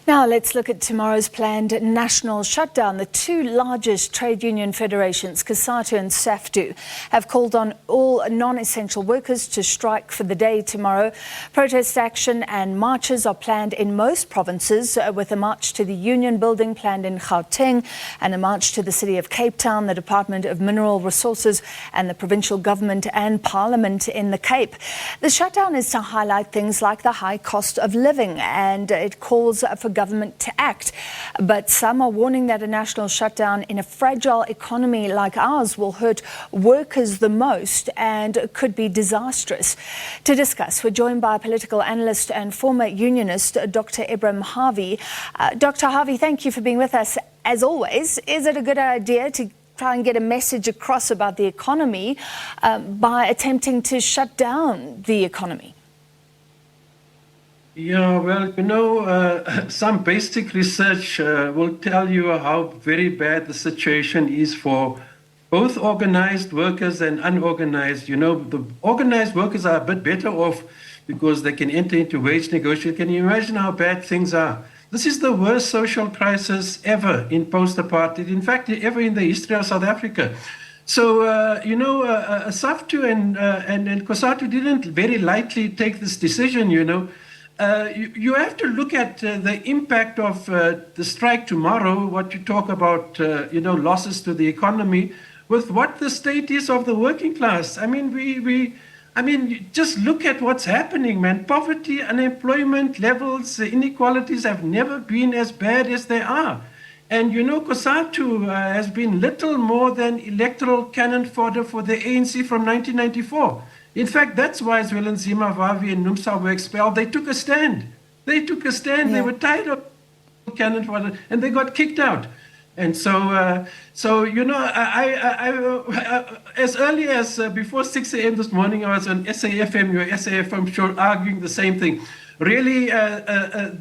Now let's look at tomorrow's planned national shutdown. The two largest trade union federations, COSATU and SAFTU, have called on all non-essential workers to strike for the day tomorrow. Protest action and marches are planned in most provinces, with a march to the Union Building planned in Gauteng and a march to the city of Cape Town, the Department of Mineral Resources and the Provincial Government and Parliament in the Cape. The shutdown is to highlight things like the high cost of living, and it calls for government to act. But some are warning that a national shutdown in a fragile economy like ours will hurt workers the most and could be disastrous. To discuss, we're joined by political analyst and former unionist, Dr. Ebrahim Harvey. Dr. Harvey, thank you for being with us. As always, is it a good idea to try and get a message across about the economy by attempting to shut down the economy? Yeah, well, some basic research will tell you how very bad the situation is for both organized workers and unorganized. The organized workers are a bit better off because they can enter into wage negotiation. Can you imagine how bad things are? This is the worst social crisis ever in post-apartheid, in fact, ever in the history of South Africa. So, SAFTU and COSATU didn't very lightly take this decision, You have to look at the impact of the strike tomorrow, what you talk about, losses to the economy, with what the state is of the working class. I mean, just look at what's happening, man. Poverty, unemployment levels, inequalities have never been as bad as they are. And, COSATU has been little more than electoral cannon fodder for the ANC from 1994. In fact, that's why Ebrahim Harvey and NUMSA were expelled. They took a stand. They Yeah. were tired of cannon fodder, and they got kicked out. And so, as early as before 6 a.m. this morning, I was on SAFM, your SAFM show, arguing the same thing. Really,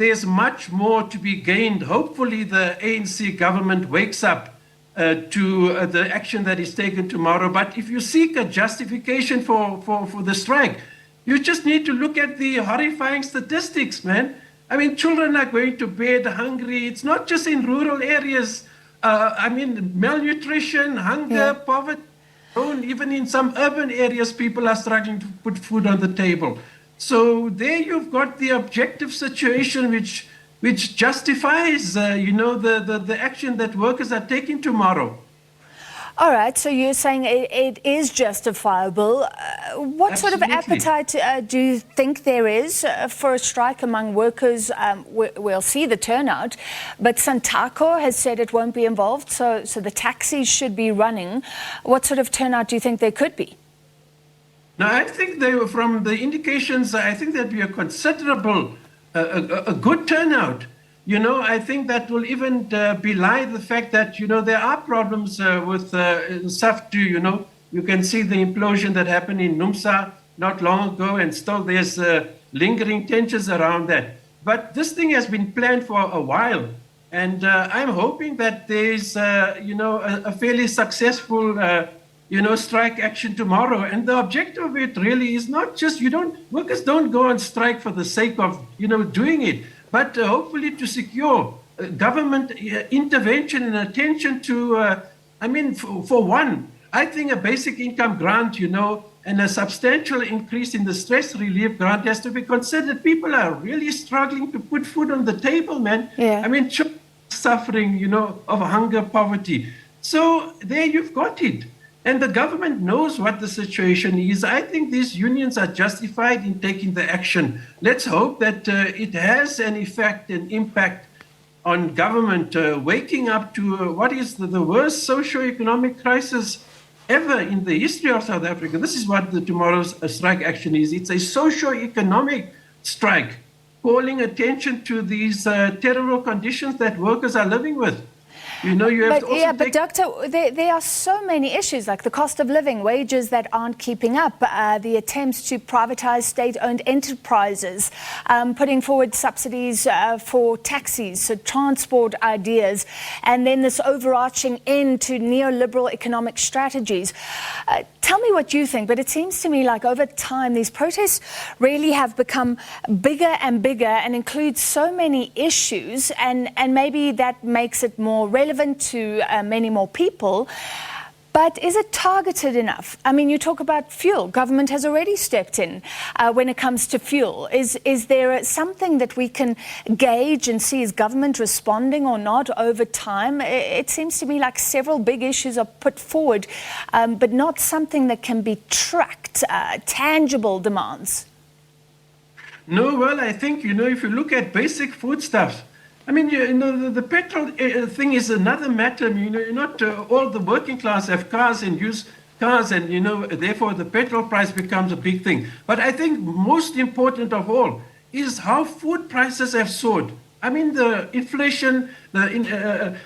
there's much more to be gained. Hopefully, the ANC government wakes up to the action that is taken tomorrow. But if you seek a justification for the strike, you just need to look at the horrifying statistics, man. I mean, children are going to bed hungry. It's not just in rural areas. Malnutrition, hunger, poverty. Even in some urban areas, people are struggling to put food on the table. So there you've got the objective situation which justifies, the action that workers are taking tomorrow. All right, so you're saying it is justifiable. What Absolutely. sort of appetite do you think there is for a strike among workers? We'll see the turnout, but Santaco has said it won't be involved, so the taxis should be running. What sort of turnout do you think there could be? Now, I think from the indications, I think there'd be a considerable, a good turnout. I think that will even belie the fact that, there are problems with SAFTU. You can see the implosion that happened in NUMSA not long ago, and still there's lingering tensions around that. But this thing has been planned for a while, and I'm hoping that there's, a fairly successful, strike action tomorrow. And the objective of it really is not just, workers don't go on strike for the sake of, doing it, but hopefully to secure government intervention and attention to, for one, I think a basic income grant, and a substantial increase in the stress relief grant has to be considered. People are really struggling to put food on the table, man. Yeah. Children suffering, of hunger, poverty. So there you've got it. And the government knows what the situation is. I think these unions are justified in taking the action. Let's hope that it has an effect and impact on government waking up to what is the worst socio-economic crisis ever in the history of South Africa. This is what tomorrow's strike action is. It's a socio-economic strike, calling attention to these terrible conditions that workers are living with. But Doctor, there are so many issues like the cost of living, wages that aren't keeping up, the attempts to privatize state-owned enterprises, putting forward subsidies for taxis, so transport ideas, and then this overarching end to neoliberal economic strategies. Tell me what you think, but it seems to me like over time these protests really have become bigger and bigger and include so many issues, and maybe that makes it more relevant to many more people. But is it targeted enough? I mean, you talk about fuel. Government has already stepped in when it comes to fuel. Is there something that we can gauge and see, is government responding or not over time? It seems to me like several big issues are put forward, but not something that can be tracked, tangible demands. No, well, I think, if you look at basic foodstuffs, I mean, the petrol thing is another matter. Not all the working class have cars and use cars, and, therefore the petrol price becomes a big thing. But I think most important of all is how food prices have soared. I mean, the inflation, the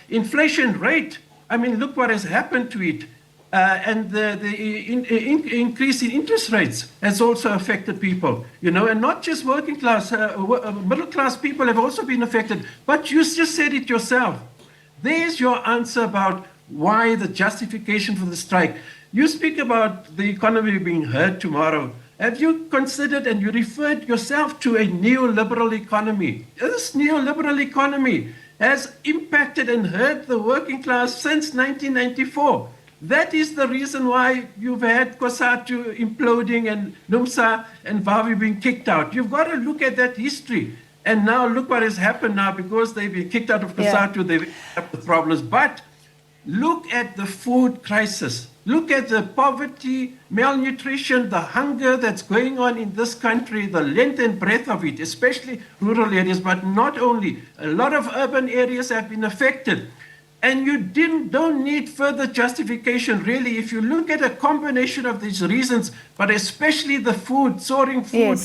inflation rate, I mean, look what has happened to it. And the increase in interest rates has also affected people, and not just working class, middle class people have also been affected. But you just said it yourself. There's your answer about why the justification for the strike. You speak about the economy being hurt tomorrow. Have you considered, and you referred yourself to, a neoliberal economy? This neoliberal economy has impacted and hurt the working class since 1994. That is the reason why you've had COSATU imploding and NUMSA and Harvey being kicked out. You've got to look at that history. And now look what has happened now, because they've been kicked out of COSATU, they've had the problems. But look at the food crisis. Look at the poverty, malnutrition, the hunger that's going on in this country, the length and breadth of it, especially rural areas, but not only. A lot of urban areas have been affected. And you don't need further justification, really, if you look at a combination of these reasons, but especially the food, soaring food,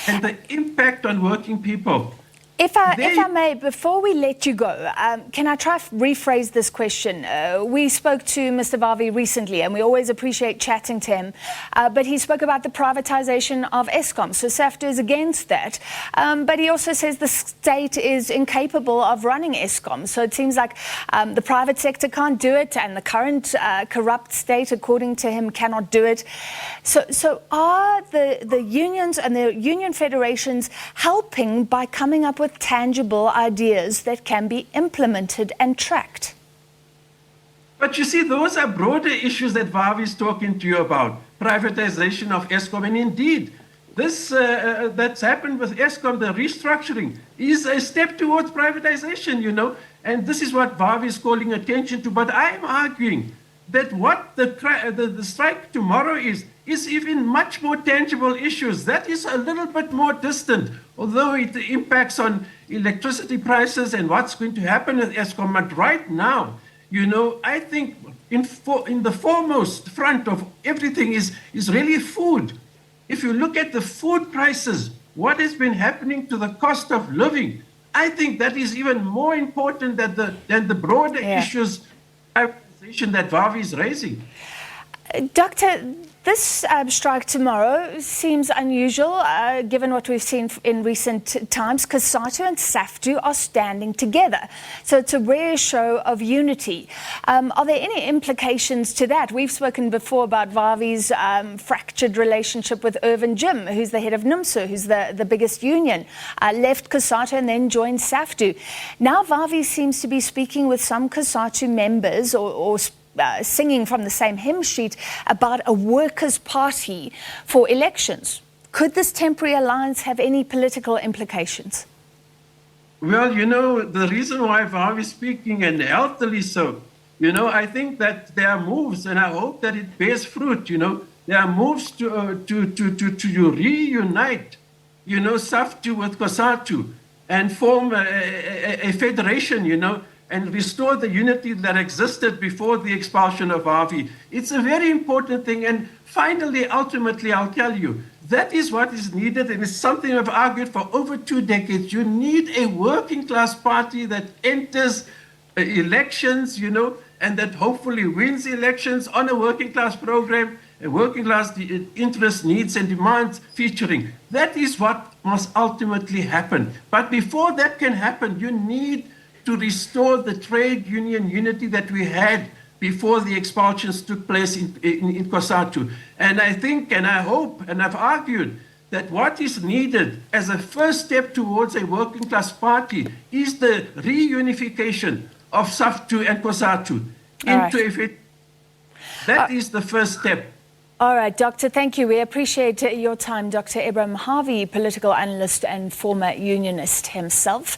and the impact on working people. If I may, before we let you go, can I try to rephrase this question? We spoke to Mr. Harvey recently, and we always appreciate chatting to him, but he spoke about the privatization of Eskom. So SAFTU is against that, but he also says the state is incapable of running Eskom. So it seems like the private sector can't do it, and the current corrupt state, according to him, cannot do it. So are the unions and the union federations helping by coming up with tangible ideas that can be implemented and tracked? But you see, those are broader issues that Harvey is talking to you about. Privatization of Eskom. And indeed, this that's happened with Eskom, the restructuring, is a step towards privatization, And this is what Harvey is calling attention to. But I'm arguing that what the strike tomorrow is even much more tangible issues. That is a little bit more distant, although it impacts on electricity prices and what's going to happen with Eskom. But right now, I think in the foremost front of everything is really food. If you look at the food prices, what has been happening to the cost of living, I think that is even more important than the broader issues that Harvey is raising. Doctor, this strike tomorrow seems unusual, given what we've seen in recent times. COSATU and SAFTU are standing together. So it's a rare show of unity. Are there any implications to that? We've spoken before about Harvey's fractured relationship with Irvin Jim, who's the head of NUMSA, who's the biggest union, left COSATU and then joined SAFTU. Now Harvey seems to be speaking with some COSATU members or singing from the same hymn sheet about a workers' party for elections. Could this temporary alliance have any political implications? Well, the reason why Harvey is speaking, and healthily so, I think that there are moves, and I hope that it bears fruit, there are moves to reunite, SAFTU with COSATU and form a federation, and restore the unity that existed before the expulsion of Harvey. It's a very important thing. And finally, ultimately, I'll tell you, that is what is needed, and it's something I've argued for over 2 decades. You need a working class party that enters elections, and that hopefully wins elections on a working class program, a working class interest, needs and demands featuring. That is what must ultimately happen. But before that can happen, you need to restore the trade union unity that we had before the expulsions took place in COSATU. And I think, and I hope, and I've argued that what is needed as a first step towards a working class party is the reunification of SAFTU and COSATU into a... That is the first step. All right, Doctor, thank you. We appreciate your time, Dr. Ebrahim Harvey, political analyst and former unionist himself.